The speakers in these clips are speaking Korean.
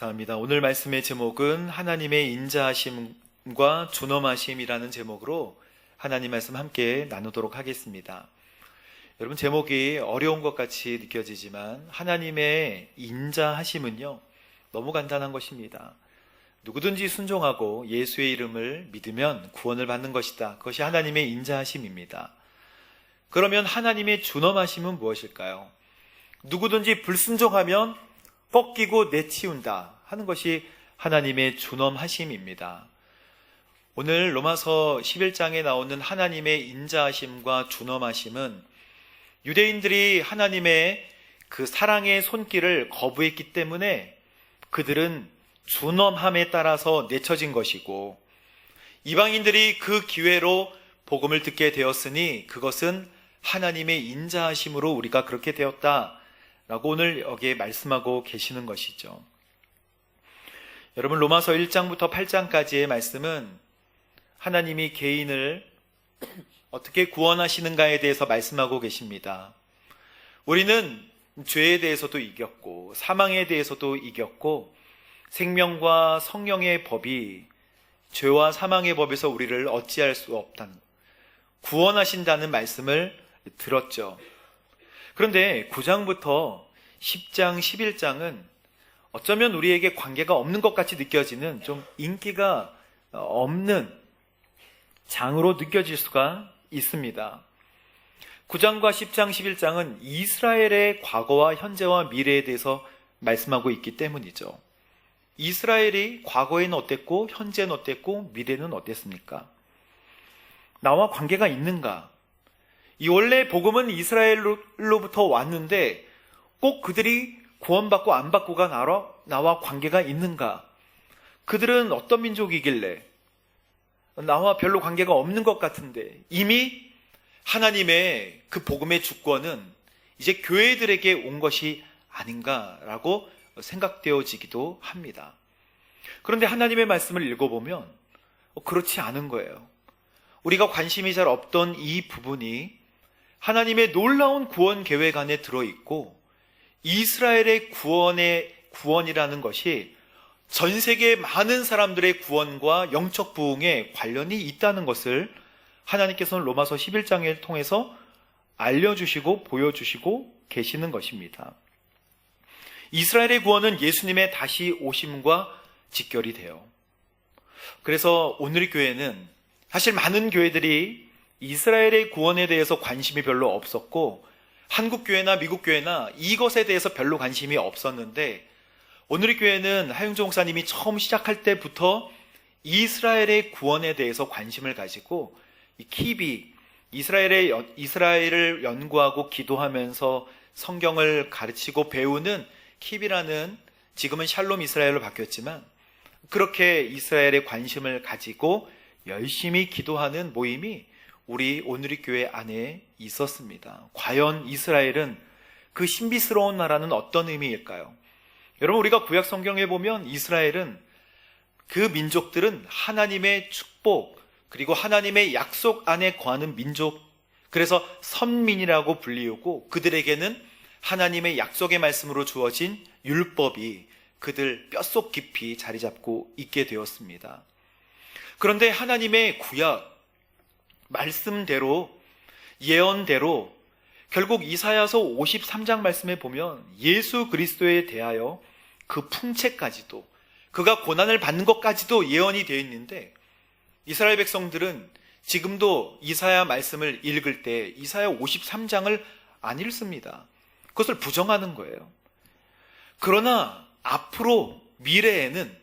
감사합니다. 오늘 말씀의 제목은 하나님의 인자하심과 존엄하심이라는 제목으로 하나님 말씀 함께 나누도록 하겠습니다. 여러분, 제목이 어려운 것 같이 느껴지지만 하나님의 인자하심은요, 너무 간단한 것입니다. 누구든지 순종하고 예수의 이름을 믿으면 구원을 받는 것이다. 그것이 하나님의 인자하심입니다. 그러면 하나님의 존엄하심은 무엇일까요? 누구든지 불순종하면 꺾이고 내치운다 하는 것이 하나님의 존엄하심입니다. 오늘 로마서 11장에 나오는 하나님의 인자하심과 존엄하심은 유대인들이 하나님의 그 사랑의 손길을 거부했기 때문에 그들은 존엄함에 따라서 내쳐진 것이고, 이방인들이 그 기회로 복음을 듣게 되었으니 그것은 하나님의 인자하심으로 우리가 그렇게 되었다 라고 오늘 여기에 말씀하고 계시는 것이죠. 여러분, 로마서 1장부터 8장까지의 말씀은 하나님이 개인을 어떻게 구원하시는가에 대해서 말씀하고 계십니다. 우리는 죄에 대해서도 이겼고 사망에 대해서도 이겼고 생명과 성령의 법이 죄와 사망의 법에서 우리를 어찌할 수 없다는, 구원하신다는 말씀을 들었죠. 그런데 9장부터 10장, 11장은 어쩌면 우리에게 관계가 없는 것 같이 느껴지는 좀 인기가 없는 장으로 느껴질 수가 있습니다. 9장과 10장, 11장은 이스라엘의 과거와 현재와 미래에 대해서 말씀하고 있기 때문이죠. 이스라엘이 과거에는 어땠고 현재는 어땠고 미래는 어땠습니까? 나와 관계가 있는가? 이 원래 복음은 이스라엘로부터 왔는데 꼭 그들이 구원받고 안 받고가 나와 관계가 있는가? 그들은 어떤 민족이길래 나와 별로 관계가 없는 것 같은데 이미 하나님의 그 복음의 주권은 이제 교회들에게 온 것이 아닌가라고 생각되어지기도 합니다. 그런데 하나님의 말씀을 읽어보면 그렇지 않은 거예요. 우리가 관심이 잘 없던 이 부분이 하나님의 놀라운 구원 계획 안에 들어있고, 이스라엘의 구원이라는 것이 전 세계 많은 사람들의 구원과 영적 부흥에 관련이 있다는 것을 하나님께서는 로마서 11장을 통해서 알려주시고 보여주시고 계시는 것입니다. 이스라엘의 구원은 예수님의 다시 오심과 직결이 돼요. 그래서 오늘 교회는, 사실 많은 교회들이 이스라엘의 구원에 대해서 관심이 별로 없었고 한국 교회나 미국 교회나 이것에 대해서 별로 관심이 없었는데, 오늘의 교회는 하용조 목사님이 처음 시작할 때부터 이스라엘의 구원에 대해서 관심을 가지고 이 키비, 이스라엘을 연구하고 기도하면서 성경을 가르치고 배우는 키비라는, 지금은 샬롬 이스라엘로 바뀌었지만 그렇게 이스라엘에 관심을 가지고 열심히 기도하는 모임이 우리 오늘의 교회 안에 있었습니다. 과연 이스라엘은, 그 신비스러운 나라는 어떤 의미일까요? 여러분, 우리가 구약 성경에 보면 이스라엘은, 그 민족들은 하나님의 축복 그리고 하나님의 약속 안에 거하는 민족, 그래서 선민이라고 불리우고 그들에게는 하나님의 약속의 말씀으로 주어진 율법이 그들 뼛속 깊이 자리 잡고 있게 되었습니다. 그런데 하나님의 구약 말씀대로, 예언대로 결국 이사야서 53장 말씀에 보면 예수 그리스도에 대하여 그 풍채까지도, 그가 고난을 받는 것까지도 예언이 되어 있는데, 이스라엘 백성들은 지금도 이사야 말씀을 읽을 때 이사야 53장을 안 읽습니다. 그것을 부정하는 거예요. 그러나 앞으로 미래에는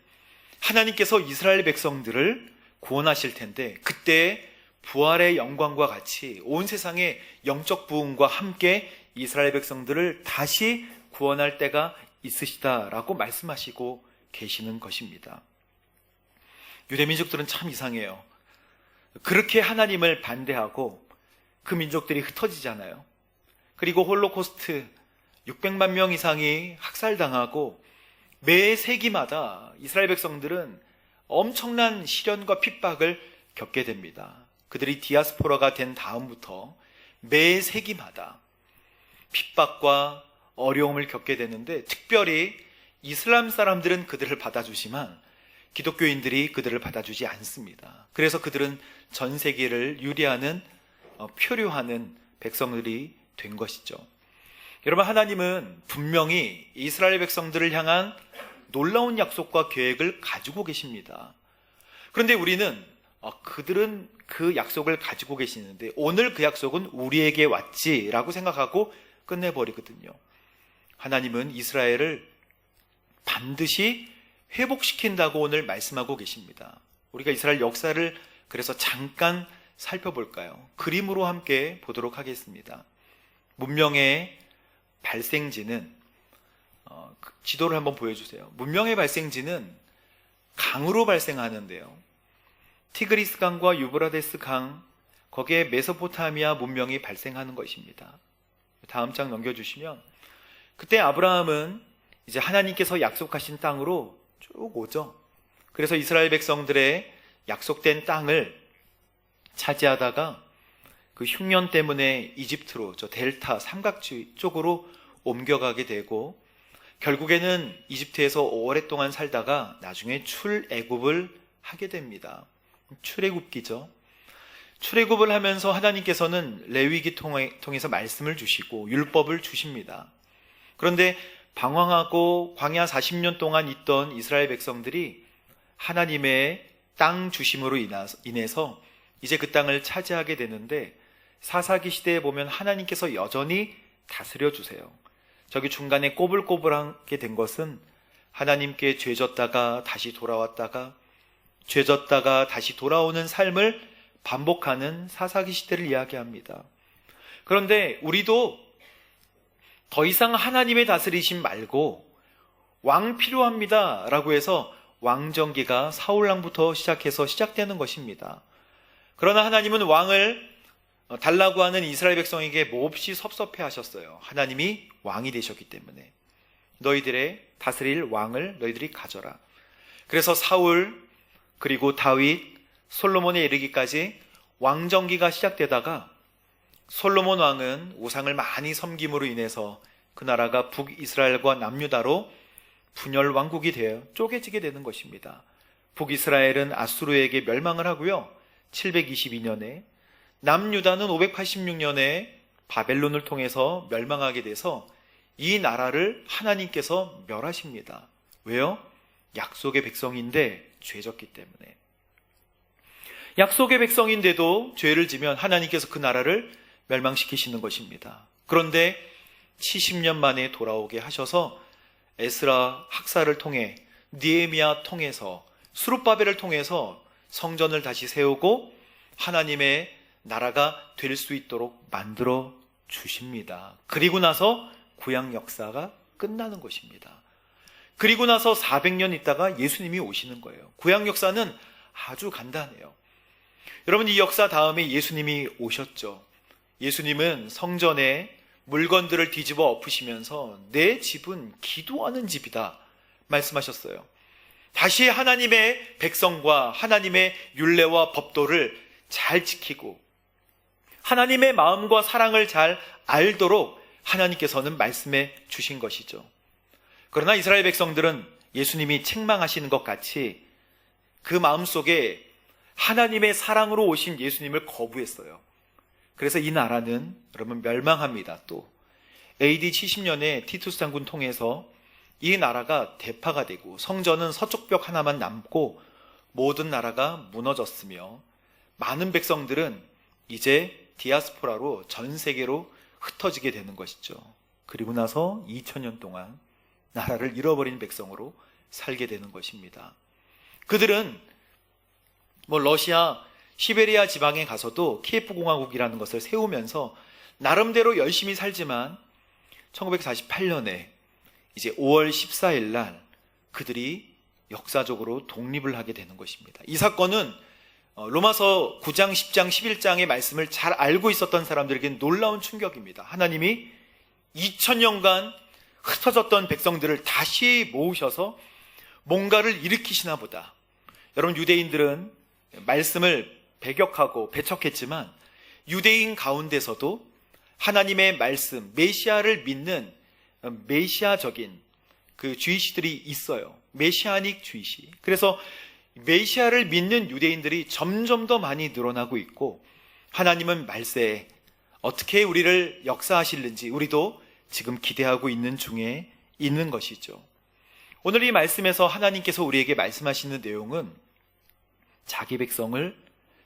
하나님께서 이스라엘 백성들을 구원하실 텐데, 그때 부활의 영광과 같이 온 세상의 영적 부흥과 함께 이스라엘 백성들을 다시 구원할 때가 있으시다라고 말씀하시고 계시는 것입니다. 유대민족들은 참 이상해요. 그렇게 하나님을 반대하고 그 민족들이 흩어지잖아요. 그리고 홀로코스트 600만 명 이상이 학살당하고 매 세기마다 이스라엘 백성들은 엄청난 시련과 핍박을 겪게 됩니다. 그들이 디아스포라가 된 다음부터 매 세기마다 핍박과 어려움을 겪게 되는데, 특별히 이슬람 사람들은 그들을 받아주지만 기독교인들이 그들을 받아주지 않습니다. 그래서 그들은 전 세계를 유리하는 표류하는 백성들이 된 것이죠. 여러분, 하나님은 분명히 이스라엘 백성들을 향한 놀라운 약속과 계획을 가지고 계십니다. 그런데 우리는 그들은 그 약속을 가지고 계시는데 오늘 그 약속은 우리에게 왔지라고 생각하고 끝내버리거든요. 하나님은 이스라엘을 반드시 회복시킨다고 오늘 말씀하고 계십니다. 우리가 이스라엘 역사를 그래서 잠깐 살펴볼까요? 그림으로 함께 보도록 하겠습니다. 문명의 발생지는 지도를 한번 보여주세요. 문명의 발생지는 강으로 발생하는데요. 티그리스 강과 유브라데스 강, 거기에 메소포타미아 문명이 발생하는 것입니다. 다음 장 넘겨주시면 그때 아브라함은 이제 하나님께서 약속하신 땅으로 쭉 오죠. 그래서 이스라엘 백성들의 약속된 땅을 차지하다가 그 흉년 때문에 이집트로 저 델타 삼각지 쪽으로 옮겨가게 되고 결국에는 이집트에서 오랫동안 살다가 나중에 출애굽을 하게 됩니다. 출애굽기죠. 출애굽을 하면서 하나님께서는 레위기 통해서 말씀을 주시고 율법을 주십니다. 그런데 방황하고 광야 40년 동안 있던 이스라엘 백성들이 하나님의 땅 주심으로 인해서 이제 그 땅을 차지하게 되는데 사사기 시대에 보면 하나님께서 여전히 다스려 주세요. 저기 중간에 꼬불꼬불하게 된 것은 하나님께 죄졌다가 다시 돌아왔다가 죄졌다가 다시 돌아오는 삶을 반복하는 사사기 시대를 이야기합니다. 그런데 우리도 더 이상 하나님의 다스리심 말고 왕 필요합니다 라고 해서 왕정기가 사울왕부터 시작해서 시작되는 것입니다. 그러나 하나님은 왕을 달라고 하는 이스라엘 백성에게 몹시 섭섭해 하셨어요. 하나님이 왕이 되셨기 때문에 너희들의 다스릴 왕을 너희들이 가져라. 그래서 사울 그리고 다윗, 솔로몬에 이르기까지 왕정기가 시작되다가 솔로몬 왕은 우상을 많이 섬김으로 인해서 그 나라가 북이스라엘과 남유다로 분열 왕국이 되어 쪼개지게 되는 것입니다. 북이스라엘은 아수르에게 멸망을 하고요. 722년에 남유다는 586년에 바벨론을 통해서 멸망하게 돼서 이 나라를 하나님께서 멸하십니다. 왜요? 약속의 백성인데 죄졌기 때문에. 약속의 백성인데도 죄를 지면 하나님께서 그 나라를 멸망시키시는 것입니다. 그런데 70년 만에 돌아오게 하셔서 에스라 학사를 통해 느헤미야 통해서 스룹바벨을 통해서 성전을 다시 세우고 하나님의 나라가 될 수 있도록 만들어 주십니다. 그리고 나서 구약 역사가 끝나는 것입니다. 그리고 나서 400년 있다가 예수님이 오시는 거예요. 구약 역사는 아주 간단해요. 여러분, 이 역사 다음에 예수님이 오셨죠. 예수님은 성전에 물건들을 뒤집어 엎으시면서 내 집은 기도하는 집이다 말씀하셨어요. 다시 하나님의 백성과 하나님의 율례와 법도를 잘 지키고 하나님의 마음과 사랑을 잘 알도록 하나님께서는 말씀해 주신 것이죠. 그러나 이스라엘 백성들은 예수님이 책망하시는 것 같이 그 마음속에 하나님의 사랑으로 오신 예수님을 거부했어요. 그래서 이 나라는 여러분 멸망합니다. 또 AD 70년에 티투스 장군 통해서 이 나라가 대파가 되고 성전은 서쪽 벽 하나만 남고 모든 나라가 무너졌으며 많은 백성들은 이제 디아스포라로 전 세계로 흩어지게 되는 것이죠. 그리고 나서 2000년 동안 나라를 잃어버린 백성으로 살게 되는 것입니다. 그들은 러시아 시베리아 지방에 가서도 키예프 공화국이라는 것을 세우면서 나름대로 열심히 살지만 1948년에 이제 5월 14일 날 그들이 역사적으로 독립을 하게 되는 것입니다. 이 사건은 로마서 9장, 10장, 11장의 말씀을 잘 알고 있었던 사람들에게는 놀라운 충격입니다. 하나님이 2000년간 흩어졌던 백성들을 다시 모으셔서 뭔가를 일으키시나 보다. 여러분, 유대인들은 말씀을 배격하고 배척했지만 유대인 가운데서도 하나님의 말씀, 메시아를 믿는 메시아적인 그 주이시들이 있어요. 메시아닉 주이시. 그래서 메시아를 믿는 유대인들이 점점 더 많이 늘어나고 있고, 하나님은 말세에 어떻게 우리를 역사하실는지 우리도 지금 기대하고 있는 중에 있는 것이죠. 오늘 이 말씀에서 하나님께서 우리에게 말씀하시는 내용은 자기 백성을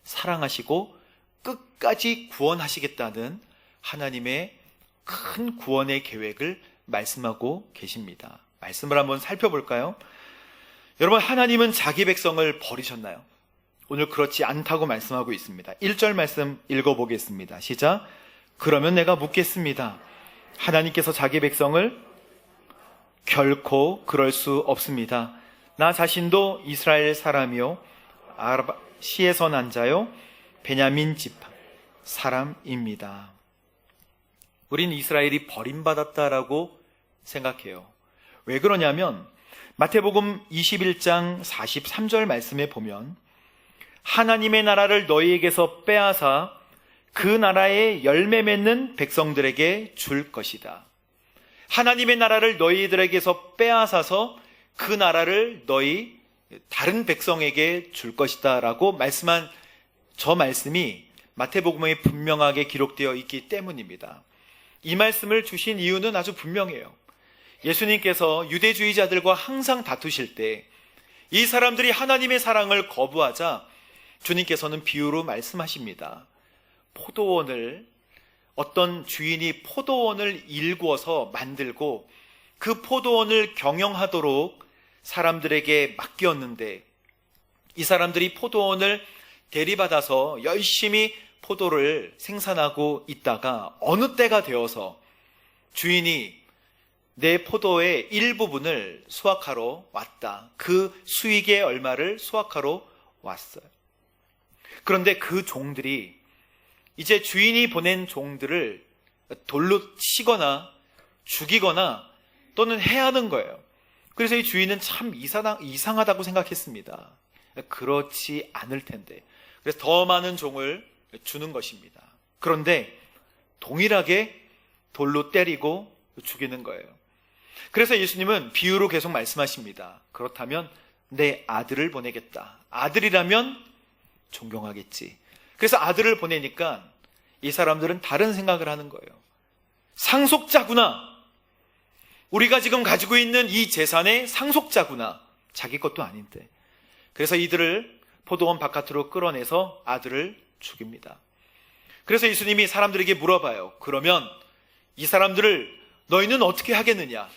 사랑하시고 끝까지 구원하시겠다는 하나님의 큰 구원의 계획을 말씀하고 계십니다. 말씀을 한번 살펴볼까요? 여러분, 하나님은 자기 백성을 버리셨나요? 오늘 그렇지 않다고 말씀하고 있습니다. 1절 말씀 읽어보겠습니다. 시작. 그러면 내가 묻겠습니다. 하나님께서 자기 백성을 결코 그럴 수 없습니다. 나 자신도 이스라엘 사람이요 아라시에서 난 자요 베냐민 지파 사람입니다. 우린 이스라엘이 버림받았다라고 생각해요. 왜 그러냐면 마태복음 21장 43절 말씀에 보면 하나님의 나라를 너희에게서 빼앗아 그 나라에 열매 맺는 백성들에게 줄 것이다. 하나님의 나라를 너희들에게서 빼앗아서 그 나라를 너희 다른 백성에게 줄 것이다 라고 말씀한 저 말씀이 마태복음에 분명하게 기록되어 있기 때문입니다. 이 말씀을 주신 이유는 아주 분명해요. 예수님께서 유대주의자들과 항상 다투실 때 이 사람들이 하나님의 사랑을 거부하자 주님께서는 비유로 말씀하십니다. 포도원을, 어떤 주인이 포도원을 일구어서 만들고 그 포도원을 경영하도록 사람들에게 맡겼는데 이 사람들이 포도원을 대리받아서 열심히 포도를 생산하고 있다가 어느 때가 되어서 주인이 내 포도의 일부분을 수확하러 왔다. 그 수익의 얼마를 수확하러 왔어요. 그런데 그 종들이 이제 주인이 보낸 종들을 돌로 치거나 죽이거나 또는 해하는 거예요. 그래서 이 주인은 참 이상하다고 생각했습니다. 그렇지 않을 텐데. 그래서 더 많은 종을 주는 것입니다. 그런데 동일하게 돌로 때리고 죽이는 거예요. 그래서 예수님은 비유로 계속 말씀하십니다. 그렇다면 내 아들을 보내겠다. 아들이라면 존경하겠지. 그래서 아들을 보내니까 이 사람들은 다른 생각을 하는 거예요. 상속자구나. 우리가 지금 가지고 있는 이 재산의 상속자구나. 자기 것도 아닌데. 그래서 이들을 포도원 바깥으로 끌어내서 아들을 죽입니다. 그래서 예수님이 사람들에게 물어봐요. 그러면 이 사람들을 너희는 어떻게 하겠느냐?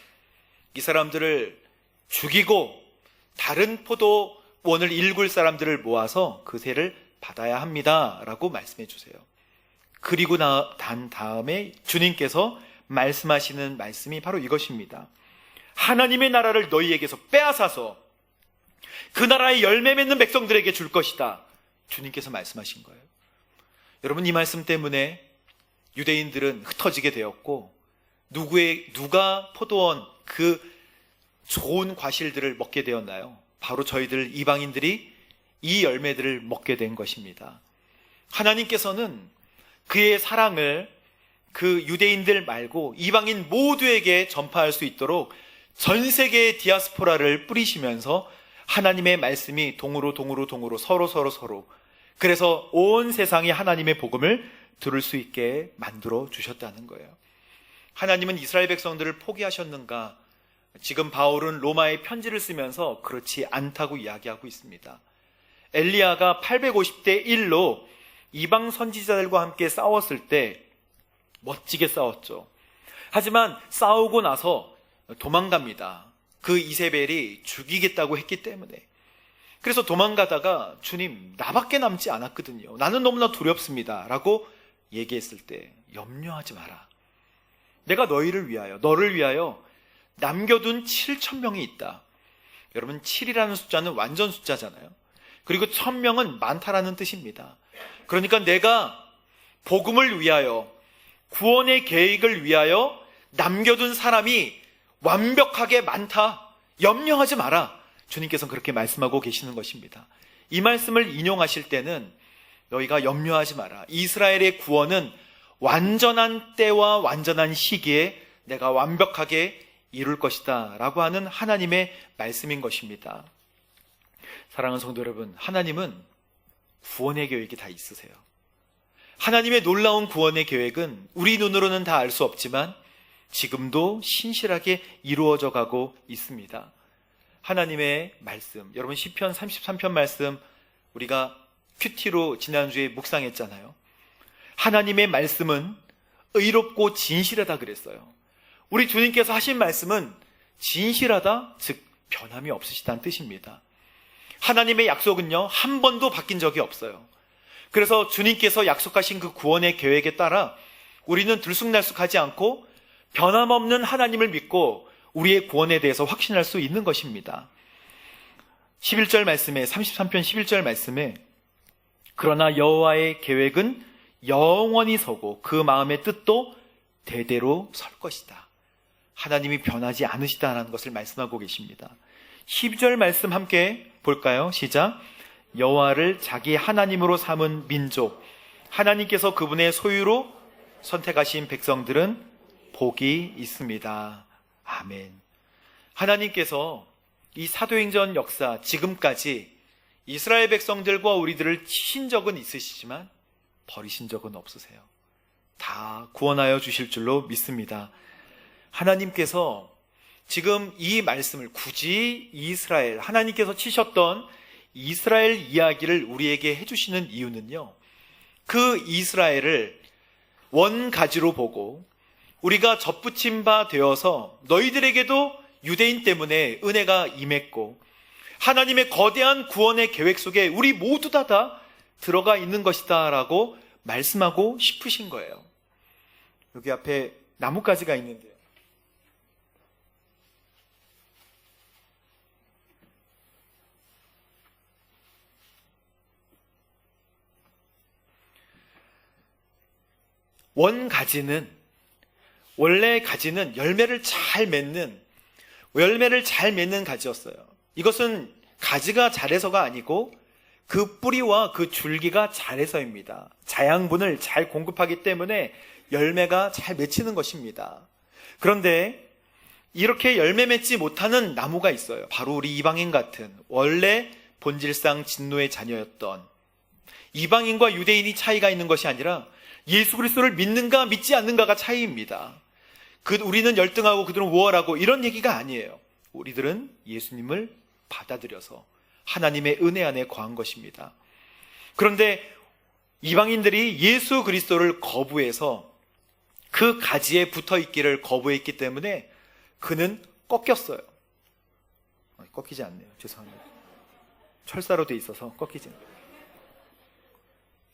이 사람들을 죽이고 다른 포도원을 일굴 사람들을 모아서 그 세를 받아야 합니다 라고 말씀해 주세요. 그리고 난 다음에 주님께서 말씀하시는 말씀이 바로 이것입니다. 하나님의 나라를 너희에게서 빼앗아서 그 나라의 열매 맺는 백성들에게 줄 것이다. 주님께서 말씀하신 거예요. 여러분, 이 말씀 때문에 유대인들은 흩어지게 되었고 누가 포도원 그 좋은 과실들을 먹게 되었나요? 바로 저희들 이방인들이 이 열매들을 먹게 된 것입니다. 하나님께서는 그의 사랑을 그 유대인들 말고 이방인 모두에게 전파할 수 있도록 전 세계의 디아스포라를 뿌리시면서 하나님의 말씀이 동으로 서로 그래서 온 세상이 하나님의 복음을 들을 수 있게 만들어 주셨다는 거예요. 하나님은 이스라엘 백성들을 포기하셨는가? 지금 바울은 로마에 편지를 쓰면서 그렇지 않다고 이야기하고 있습니다. 엘리야가 850대 1로 이방 선지자들과 함께 싸웠을 때 멋지게 싸웠죠. 하지만 싸우고 나서 도망갑니다. 그 이세벨이 죽이겠다고 했기 때문에. 그래서 도망가다가 주님, 나밖에 남지 않았거든요. 나는 너무나 두렵습니다 라고 얘기했을 때 염려하지 마라. 내가 너를 위하여 남겨둔 7,000명이 있다. 여러분, 7이라는 숫자는 완전 숫자잖아요. 그리고 1,000명은 많다라는 뜻입니다. 그러니까 내가 복음을 위하여, 구원의 계획을 위하여 남겨둔 사람이 완벽하게 많다. 염려하지 마라. 주님께서는 그렇게 말씀하고 계시는 것입니다. 이 말씀을 인용하실 때는 너희가 염려하지 마라. 이스라엘의 구원은 완전한 때와 완전한 시기에 내가 완벽하게 이룰 것이다 라고 하는 하나님의 말씀인 것입니다. 사랑하는 성도 여러분, 하나님은 구원의 계획이 다 있으세요. 하나님의 놀라운 구원의 계획은 우리 눈으로는 다 알 수 없지만 지금도 신실하게 이루어져 가고 있습니다. 하나님의 말씀, 여러분 시편 33편 말씀 우리가 큐티로 지난주에 묵상했잖아요. 하나님의 말씀은 의롭고 진실하다 그랬어요. 우리 주님께서 하신 말씀은 진실하다, 즉 변함이 없으시다는 뜻입니다. 하나님의 약속은요, 한 번도 바뀐 적이 없어요. 그래서 주님께서 약속하신 그 구원의 계획에 따라 우리는 들쑥날쑥하지 않고 변함없는 하나님을 믿고 우리의 구원에 대해서 확신할 수 있는 것입니다. 11절 말씀에, 33편 11절 말씀에 그러나 여호와의 계획은 영원히 서고 그 마음의 뜻도 대대로 설 것이다. 하나님이 변하지 않으시다라는 것을 말씀하고 계십니다. 12절 말씀 함께 볼까요? 시작. 여호와를 자기 하나님으로 삼은 민족, 하나님께서 그분의 소유로 선택하신 백성들은 복이 있습니다. 아멘. 하나님께서 이 사도행전 역사 지금까지 이스라엘 백성들과 우리들을 치신 적은 있으시지만 버리신 적은 없으세요. 다 구원하여 주실 줄로 믿습니다. 하나님께서 지금 이 말씀을 굳이 이스라엘, 하나님께서 치셨던 이스라엘 이야기를 우리에게 해주시는 이유는요, 그 이스라엘을 원가지로 보고 우리가 접붙임 바 되어서 너희들에게도 유대인 때문에 은혜가 임했고 하나님의 거대한 구원의 계획 속에 우리 모두 다 들어가 있는 것이다 라고 말씀하고 싶으신 거예요. 여기 앞에 나뭇가지가 있는데요, 원래 가지는 열매를 잘 맺는 가지였어요. 이것은 가지가 잘해서가 아니고 그 뿌리와 그 줄기가 잘해서입니다. 자양분을 잘 공급하기 때문에 열매가 잘 맺히는 것입니다. 그런데 이렇게 열매 맺지 못하는 나무가 있어요. 바로 우리 이방인 같은 원래 본질상 진노의 자녀였던, 이방인과 유대인이 차이가 있는 것이 아니라 예수 그리스도를 믿는가 믿지 않는가가 차이입니다. 우리는 열등하고 그들은 우월하고 이런 얘기가 아니에요. 우리들은 예수님을 받아들여서 하나님의 은혜 안에 거한 것입니다. 그런데 이방인들이 예수 그리스도를 거부해서 그 가지에 붙어 있기를 거부했기 때문에 그는 꺾였어요. 꺾이지 않네요. 죄송합니다. 철사로 돼 있어서 꺾이지 않네요.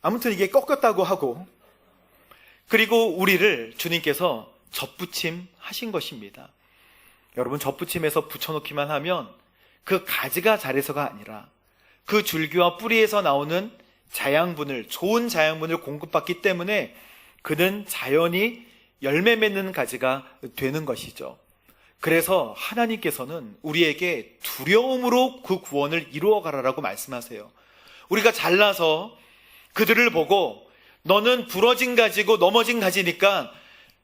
아무튼 이게 꺾였다고 하고, 그리고 우리를 주님께서 접붙임 하신 것입니다. 여러분, 접붙임에서 붙여놓기만 하면 그 가지가 자라서가 아니라 그 줄기와 뿌리에서 나오는 자양분을, 좋은 자양분을 공급받기 때문에 그는 자연히 열매 맺는 가지가 되는 것이죠. 그래서 하나님께서는 우리에게 두려움으로 그 구원을 이루어 가라라고 말씀하세요. 우리가 잘나서 그들을 보고 너는 부러진 가지고 넘어진 가지니까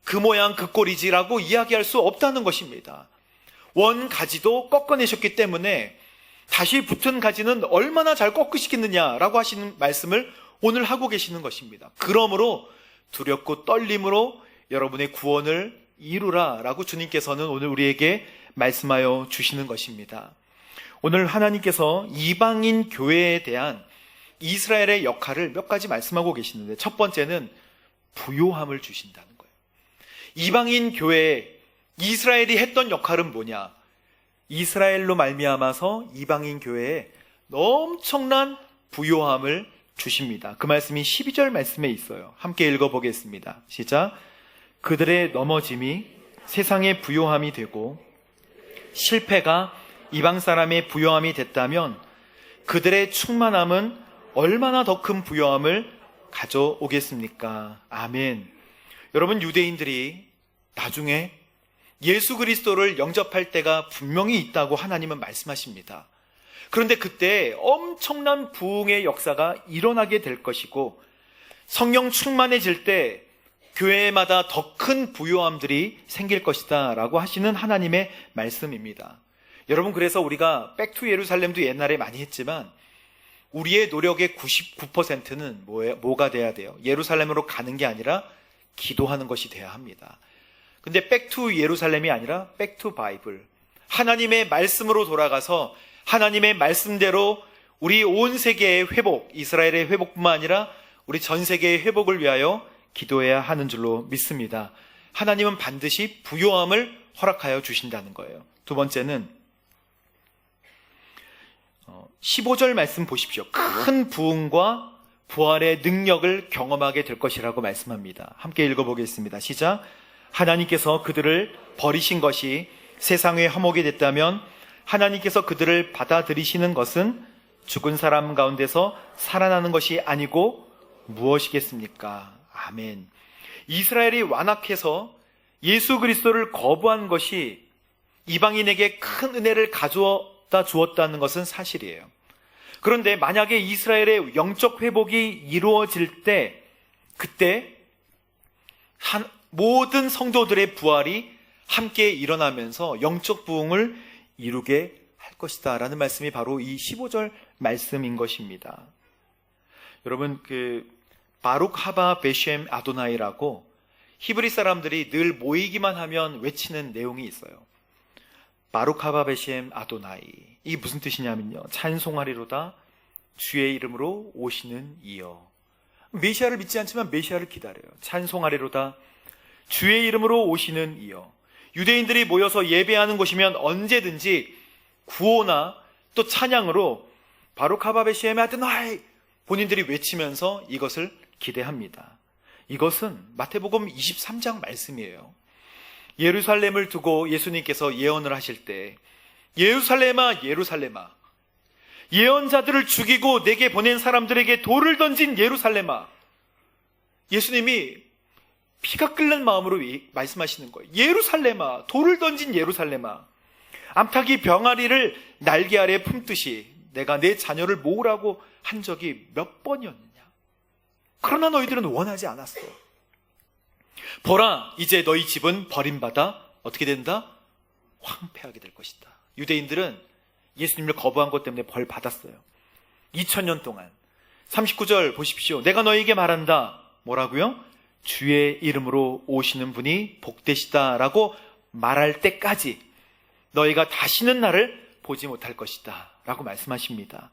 그 모양 그 꼴이지라고 이야기할 수 없다는 것입니다. 원 가지도 꺾어내셨기 때문에 다시 붙은 가지는 얼마나 잘 꺾으시겠느냐라고 하시는 말씀을 오늘 하고 계시는 것입니다. 그러므로 두렵고 떨림으로 여러분의 구원을 이루라라고 주님께서는 오늘 우리에게 말씀하여 주시는 것입니다. 오늘 하나님께서 이방인 교회에 대한 이스라엘의 역할을 몇 가지 말씀하고 계시는데, 첫 번째는 부요함을 주신다는 거예요. 이방인 교회에 이스라엘이 했던 역할은 뭐냐? 이스라엘로 말미암아서 이방인 교회에 엄청난 부요함을 주십니다. 그 말씀이 12절 말씀에 있어요. 함께 읽어보겠습니다. 시작. 그들의 넘어짐이 세상의 부요함이 되고 실패가 이방 사람의 부요함이 됐다면 그들의 충만함은 얼마나 더 큰 부요함을 가져오겠습니까? 아멘. 여러분, 유대인들이 나중에 예수 그리스도를 영접할 때가 분명히 있다고 하나님은 말씀하십니다. 그런데 그때 엄청난 부흥의 역사가 일어나게 될 것이고 성령 충만해질 때 교회마다 더 큰 부요함들이 생길 것이다 라고 하시는 하나님의 말씀입니다. 여러분, 그래서 우리가 백투 예루살렘도 옛날에 많이 했지만 우리의 노력의 99%는 뭐가 돼야 돼요? 예루살렘으로 가는 게 아니라 기도하는 것이 돼야 합니다. 근데 백투 예루살렘이 아니라 백투 바이블, 하나님의 말씀으로 돌아가서 하나님의 말씀대로 우리 온 세계의 회복, 이스라엘의 회복뿐만 아니라 우리 전 세계의 회복을 위하여 기도해야 하는 줄로 믿습니다. 하나님은 반드시 부요함을 허락하여 주신다는 거예요. 두 번째는 15절 말씀 보십시오. 큰 부흥과 부활의 능력을 경험하게 될 것이라고 말씀합니다. 함께 읽어보겠습니다. 시작. 하나님께서 그들을 버리신 것이 세상의 화목이 됐다면 하나님께서 그들을 받아들이시는 것은 죽은 사람 가운데서 살아나는 것이 아니고 무엇이겠습니까? 아멘. 이스라엘이 완악해서 예수 그리스도를 거부한 것이 이방인에게 큰 은혜를 가져다 주었다는 것은 사실이에요. 그런데 만약에 이스라엘의 영적 회복이 이루어질 때, 그때 모든 성도들의 부활이 함께 일어나면서 영적 부흥을 이루게 할 것이다 라는 말씀이 바로 이 15절 말씀인 것입니다. 여러분, 바룩 하바 베셴 아도나이라고 히브리 사람들이 늘 모이기만 하면 외치는 내용이 있어요. 바룩 하바 베셴 아도나이, 이게 무슨 뜻이냐면요, 찬송하리로다 주의 이름으로 오시는 이여. 메시아를 믿지 않지만 메시아를 기다려요. 찬송하리로다 주의 이름으로 오시는 이여. 유대인들이 모여서 예배하는 곳이면 언제든지 구호나 또 찬양으로 바룩 하바 베셴 아도나이 본인들이 외치면서 이것을 기대합니다. 이것은 마태복음 23장 말씀이에요. 예루살렘을 두고 예수님께서 예언을 하실 때, 예루살렘아 예루살렘아, 예언자들을 죽이고 내게 보낸 사람들에게 돌을 던진 예루살렘아, 예수님이 피가 끓는 마음으로 말씀하시는 거예요. 예루살렘아, 돌을 던진 예루살렘아, 암탉이 병아리를 날개 아래 품듯이 내가 내 자녀를 모으라고 한 적이 몇 번이었느냐. 그러나 너희들은 원하지 않았어. 보라, 이제 너희 집은 버림받아 어떻게 된다? 황폐하게 될 것이다. 유대인들은 예수님을 거부한 것 때문에 벌 받았어요. 2000년 동안. 39절 보십시오. 내가 너희에게 말한다. 뭐라고요? 주의 이름으로 오시는 분이 복되시다 라고 말할 때까지 너희가 다시는 나를 보지 못할 것이다 라고 말씀하십니다.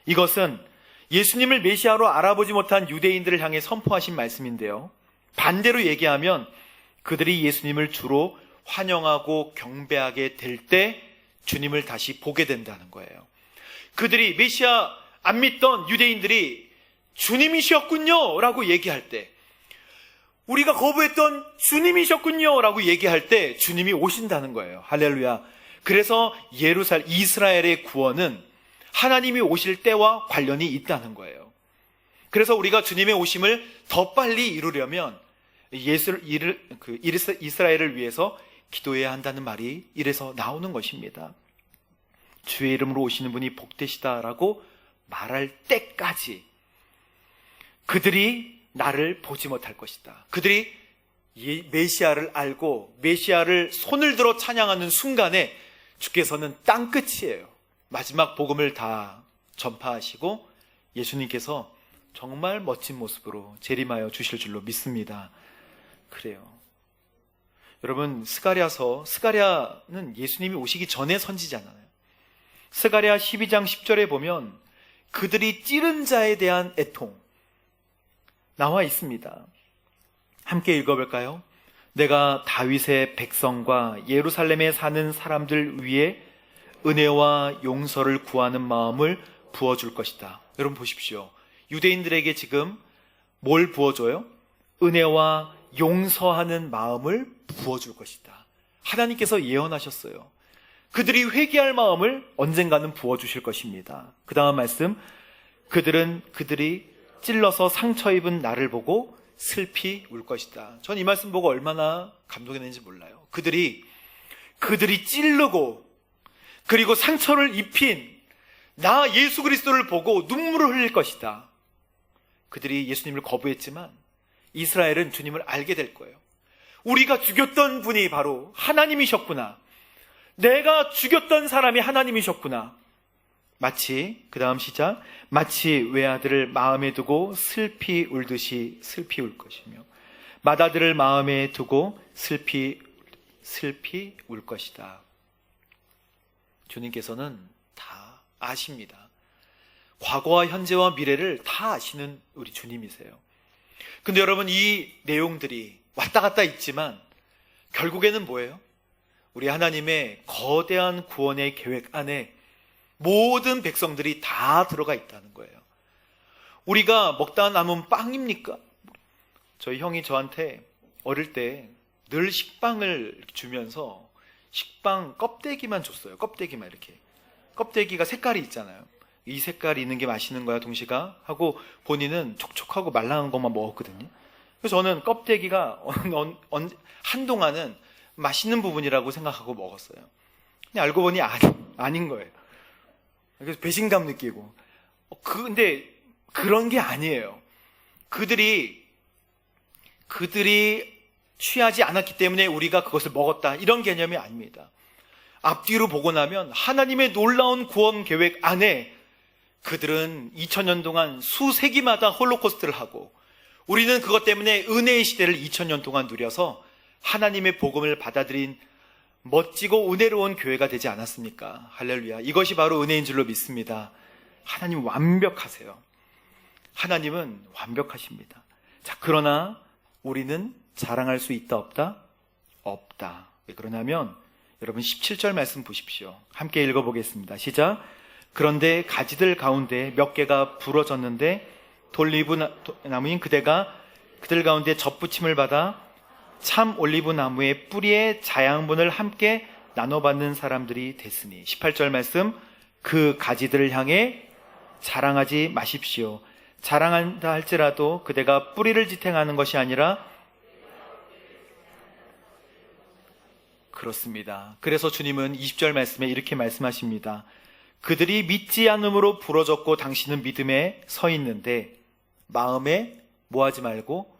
이것은 예수님을 메시아로 알아보지 못한 유대인들을 향해 선포하신 말씀인데요, 반대로 얘기하면 그들이 예수님을 주로 환영하고 경배하게 될 때 주님을 다시 보게 된다는 거예요. 그들이 메시아 안 믿던 유대인들이 주님이셨군요 라고 얘기할 때, 우리가 거부했던 주님이셨군요 라고 얘기할 때 주님이 오신다는 거예요. 할렐루야. 그래서 이스라엘의 구원은 하나님이 오실 때와 관련이 있다는 거예요. 그래서 우리가 주님의 오심을 더 빨리 이루려면 이스라엘을 위해서 기도해야 한다는 말이 이래서 나오는 것입니다. 주의 이름으로 오시는 분이 복되시다라고 말할 때까지 그들이 나를 보지 못할 것이다. 그들이 메시아를 알고 메시아를 손을 들어 찬양하는 순간에 주께서는 땅끝이에요. 마지막 복음을 다 전파하시고 예수님께서 정말 멋진 모습으로 재림하여 주실 줄로 믿습니다. 그래요. 여러분, 스가랴는 예수님이 오시기 전에 선지자잖아요. 스가랴 12장 10절에 보면 그들이 찌른 자에 대한 애통 나와 있습니다. 함께 읽어볼까요? 내가 다윗의 백성과 예루살렘에 사는 사람들 위에 은혜와 용서를 구하는 마음을 부어줄 것이다. 여러분 보십시오. 유대인들에게 지금 뭘 부어줘요? 은혜와 용서하는 마음을 부어줄 것이다. 하나님께서 예언하셨어요. 그들이 회개할 마음을 언젠가는 부어주실 것입니다. 그 다음 말씀, 그들이 찔러서 상처 입은 나를 보고 슬피 울 것이다. 전 이 말씀 보고 얼마나 감동했는지 몰라요. 그들이 찌르고 그리고 상처를 입힌 나 예수 그리스도를 보고 눈물을 흘릴 것이다. 그들이 예수님을 거부했지만 이스라엘은 주님을 알게 될 거예요. 우리가 죽였던 분이 바로 하나님이셨구나. 내가 죽였던 사람이 하나님이셨구나. 마치, 그 다음 시작, 마치 외아들을 마음에 두고 슬피 울듯이 슬피 울 것이며 맏아들을 마음에 두고 슬피 울 것이다. 주님께서는 다 아십니다. 과거와 현재와 미래를 다 아시는 우리 주님이세요. 근데 여러분, 이 내용들이 왔다 갔다 있지만 결국에는 뭐예요? 우리 하나님의 거대한 구원의 계획 안에 모든 백성들이 다 들어가 있다는 거예요. 우리가 먹다 남은 빵입니까? 저희 형이 저한테 어릴 때 늘 식빵을 주면서 식빵 껍데기만 줬어요. 껍데기만 이렇게. 껍데기가 색깔이 있잖아요. 이 색깔이 있는 게 맛있는 거야, 동시가? 하고 본인은 촉촉하고 말랑한 것만 먹었거든요. 그래서 저는 껍데기가 한동안은 맛있는 부분이라고 생각하고 먹었어요. 근데 알고 보니 아닌 거예요. 그래서 배신감 느끼고. 근데 그런 게 아니에요. 그들이 취하지 않았기 때문에 우리가 그것을 먹었다, 이런 개념이 아닙니다. 앞뒤로 보고 나면 하나님의 놀라운 구원 계획 안에 그들은 2000년 동안 수세기마다 홀로코스트를 하고 우리는 그것 때문에 은혜의 시대를 2000년 동안 누려서 하나님의 복음을 받아들인 멋지고 은혜로운 교회가 되지 않았습니까? 할렐루야. 이것이 바로 은혜인 줄로 믿습니다. 하나님 완벽하세요. 하나님은 완벽하십니다. 자, 그러나 우리는 자랑할 수 있다 없다? 없다. 왜 그러냐면 여러분 17절 말씀 보십시오. 함께 읽어보겠습니다. 시작. 그런데 가지들 가운데 몇 개가 부러졌는데 돌리브 나무인 그대가 그들 가운데 접붙임을 받아 참 올리브 나무의 뿌리의 자양분을 함께 나눠받는 사람들이 됐으니. 18절 말씀, 그 가지들을 향해 자랑하지 마십시오. 자랑한다 할지라도 그대가 뿌리를 지탱하는 것이 아니라. 그렇습니다. 그래서 주님은 20절 말씀에 이렇게 말씀하십니다. 그들이 믿지 않음으로 부러졌고 당신은 믿음에 서 있는데 마음에 뭐하지 말고,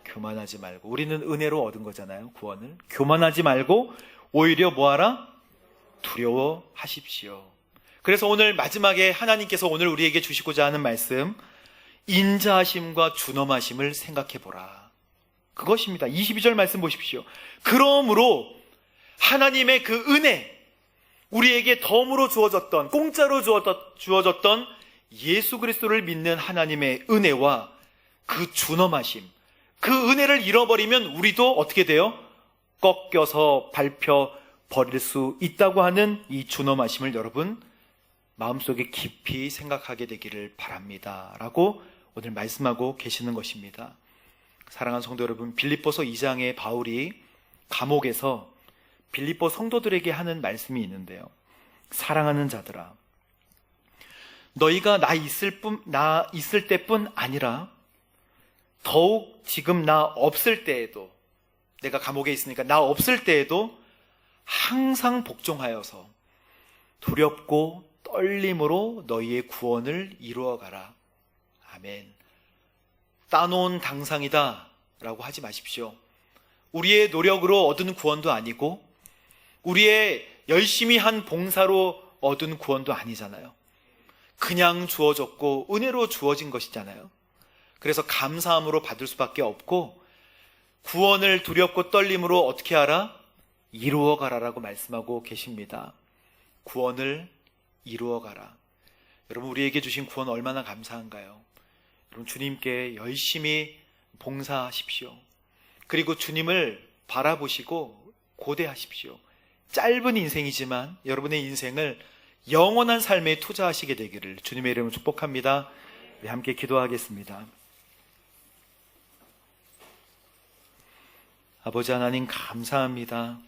교만하지 말고. 우리는 은혜로 얻은 거잖아요, 구원을. 교만하지 말고 오히려 뭐하라? 두려워하십시오. 그래서 오늘 마지막에 하나님께서 오늘 우리에게 주시고자 하는 말씀, 인자하심과 준엄하심을 생각해보라. 그것입니다. 22절 말씀 보십시오. 그러므로 하나님의 그 은혜, 우리에게 덤으로 주어졌던, 공짜로 주어졌던 예수 그리스도를 믿는 하나님의 은혜와 그 준엄하심, 그 은혜를 잃어버리면 우리도 어떻게 돼요? 꺾여서 밟혀 버릴 수 있다고 하는 이 준엄하심을 여러분 마음속에 깊이 생각하게 되기를 바랍니다 라고 오늘 말씀하고 계시는 것입니다. 사랑하는 성도 여러분, 빌립보서 2장에 바울이 감옥에서 빌립보 성도들에게 하는 말씀이 있는데요. 사랑하는 자들아, 너희가 나 있을 때뿐 아니라 더욱 지금 나 없을 때에도, 내가 감옥에 있으니까 나 없을 때에도 항상 복종하여서 두렵고 떨림으로 너희의 구원을 이루어가라. 아멘. 따놓은 당상이다 라고 하지 마십시오. 우리의 노력으로 얻은 구원도 아니고 우리의 열심히 한 봉사로 얻은 구원도 아니잖아요. 그냥 주어졌고 은혜로 주어진 것이잖아요. 그래서 감사함으로 받을 수밖에 없고 구원을 두렵고 떨림으로 어떻게 하라? 이루어가라라고 말씀하고 계십니다. 구원을 이루어가라. 여러분, 우리에게 주신 구원 얼마나 감사한가요? 여러분, 주님께 열심히 봉사하십시오. 그리고 주님을 바라보시고 고대하십시오. 짧은 인생이지만 여러분의 인생을 영원한 삶에 투자하시게 되기를 주님의 이름으로 축복합니다. 우리 함께 기도하겠습니다. 아버지 하나님, 감사합니다.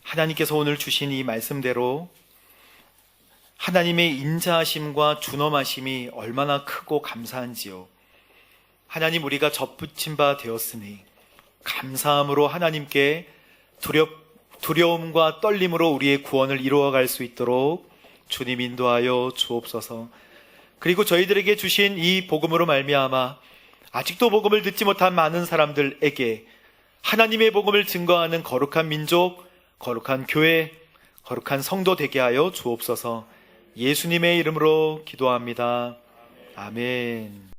하나님께서 오늘 주신 이 말씀대로 하나님의 인자하심과 준엄하심이 얼마나 크고 감사한지요. 하나님, 우리가 접붙임 바 되었으니 감사함으로 하나님께 두려움과 떨림으로 우리의 구원을 이루어갈 수 있도록 주님 인도하여 주옵소서. 그리고 저희들에게 주신 이 복음으로 말미암아 아직도 복음을 듣지 못한 많은 사람들에게 하나님의 복음을 증거하는 거룩한 민족, 거룩한 교회, 거룩한 성도 되게 하여 주옵소서. 예수님의 이름으로 기도합니다. 아멘.